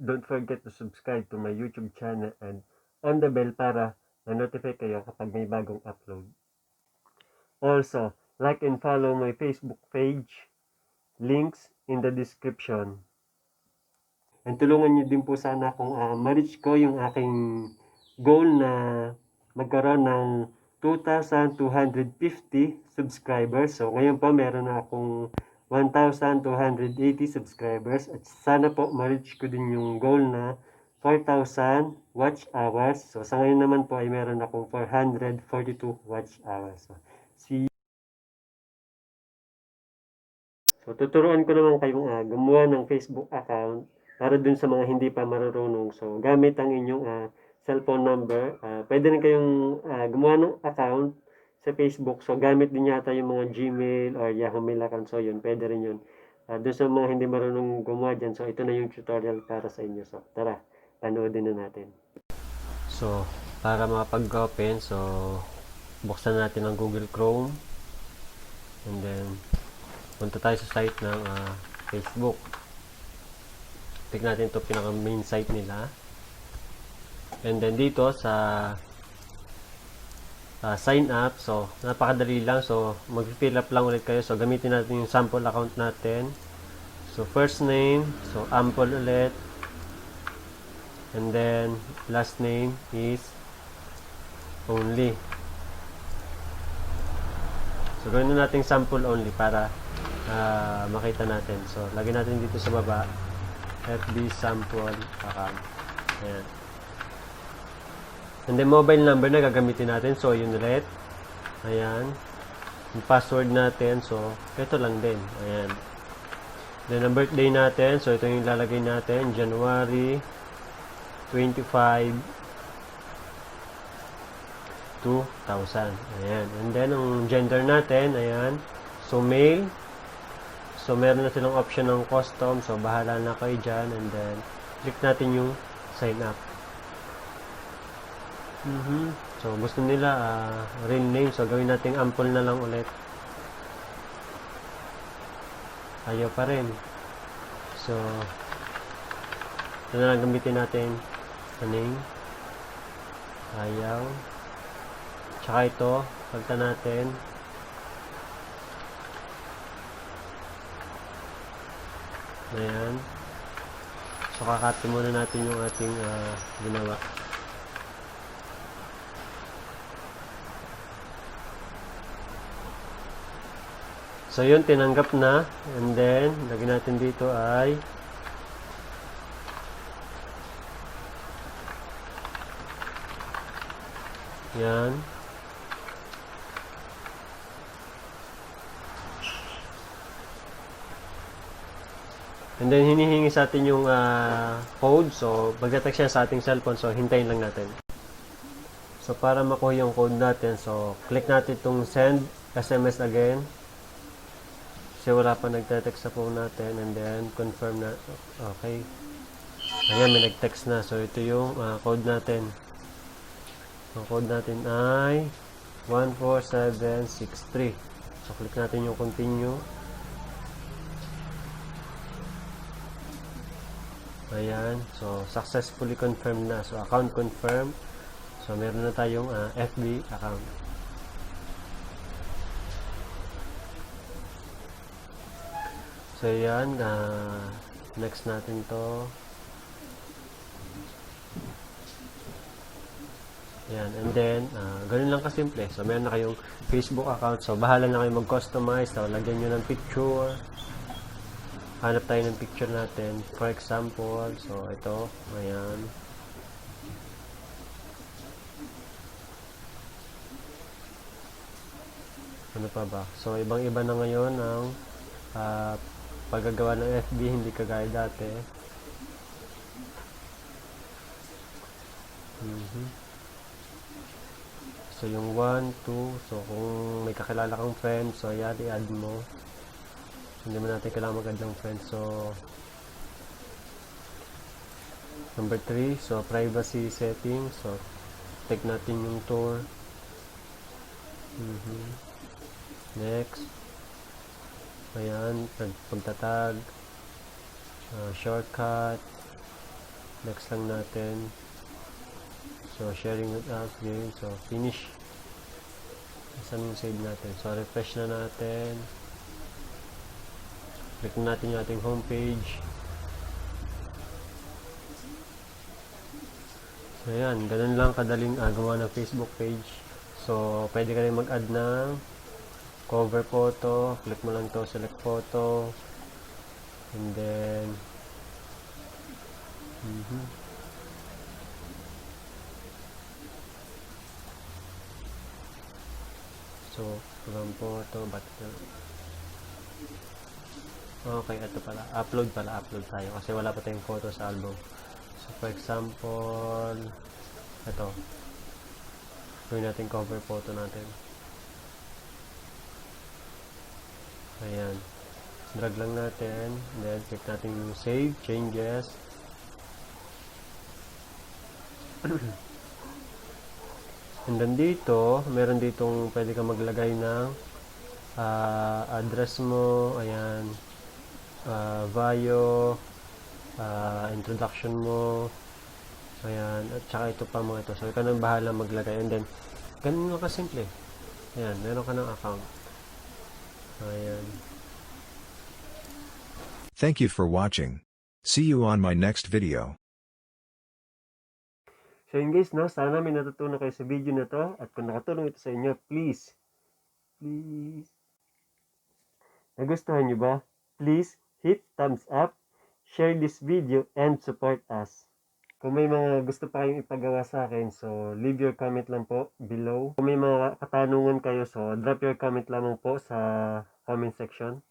don't forget to subscribe to my YouTube channel and on the bell para ma-notify kayo kapag may bagong upload. Also, like and follow my Facebook page, links in the description. And tulungan niyo din po sana kung ma-reach ko yung aking goal na magkaroon ng 2,250 subscribers. So, ngayon po meron na akong 1,280 subscribers. At sana po ma-reach ko din yung goal na 4,000 watch hours. So, sa ngayon naman po ay meron akong 442 watch hours. So, tuturuan ko naman kayong gumawa ng Facebook account para dun sa mga hindi pa marunong. So, gamit ang inyong cellphone number. Pwede rin kayong gumawa ng account sa Facebook. So, gamit din yata yung mga Gmail or Yahoo Mail account. So, yun, pwede rin yun. Doon sa mga hindi marunong gumawa dyan. So, ito na yung tutorial para sa inyo. So, tara, panoodin na natin. So, para makapag-open, so, buksan natin ang Google Chrome. And then, punta tayo sa site ng Facebook. Tignan natin ito pinaka main site nila. And then dito sa sign up, so napakadali lang. So mag-fill up lang ulit kayo. So gamitin natin yung sample account natin. So first name, so ample ulit. And then last name is only. So gawin na natin sample only para makita natin. So lagyan natin dito sa baba FB sample account. Ayan. And then mobile number na gagamitin natin. So yun ulit. Ayan. Yung password natin. So ito lang din. Ayan. Then ang birthday natin. So ito yung ilalagay natin. January 25 2000. Ayan. And then ang gender natin. Ayan. So male. So, meron na silang option ng custom. So, bahala na kayo dyan. And then, click natin yung sign up. So, gusto nila real name. So, gawin natin ample na lang ulit. Ayaw pa rin. So, ito na lang gamitin natin sa name. Ayaw. Tsaka ito, pagta natin. Ayan. So, kakati muna natin yung ating ginawa. So, yun, tinanggap na. And then, lagyan natin dito ay yan. And then, hinihingi sa atin yung code. So, pagdatext siya sa ating cellphone. So, hintayin lang natin. So, para makuha yung code natin. So, click natin itong send SMS again. Kasi wala pa nagte-text sa phone natin. And then, confirm na. Okay. Ayan, may nag-text na. So, ito yung code natin. Ang code natin ay 14763. So, click natin yung continue. Ayan. So, successfully confirmed na. So, account confirmed. So, meron na tayong FB account. So, ayan. Next natin to. Ayan. And then, ganun lang kasimple. So, meron na kayong Facebook account. So, bahala na kayo mag-customize. So, lagyan nyo ng picture. Hanap tayo ng picture natin. For example, so ito, ayan. Ano pa ba? So, ibang-iba na ngayon ang paggagawa ng FB, hindi kagaya dati. So, yung 1, 2, so kung may kakilala kang friend, so ayan, i-add mo. Hindi mo natin kailangan mag-add ng friends. So, number 3, so privacy settings. So, take natin yung tour. Next. Ayan, pagtatag. Shortcut. Next lang natin. So, sharing with us. Game. So, finish. Saan yung save natin? So, refresh na natin. Click natin yung ating homepage. So, ayan. Ganun lang kadaling gawa ng Facebook page. So, pwede ka rin mag-add ng cover photo. Click mo lang to, select photo. And then, so, from photo, okay, ito pala. Upload tayo kasi wala pa tayong photo sa album. So, for example, ito. Gawin natin cover photo natin. Ayan. Drag lang natin. Then, click natin yung save, changes. And then dito, meron ditong pwede ka maglagay ng address mo. Ayan. Bio, introduction mo, ayan, at saka ito pa mga ito. So, ikaw nang bahala maglagay. And then, ganun lang kasimple. Ayan, meron ka ng account. Ayan. Thank you for watching. See you on my next video. So yun guys, no, sana may natutunan kayo sa video na to. At kung nakatulong ito sa inyo, please, nagustuhan nyo ba? Please, hit thumbs up, share this video, and support us. Kung may mga gusto pa kayong ipagawa sa akin, so leave your comment lang po below. Kung may mga katanungan kayo, so drop your comment lamang po sa comment section.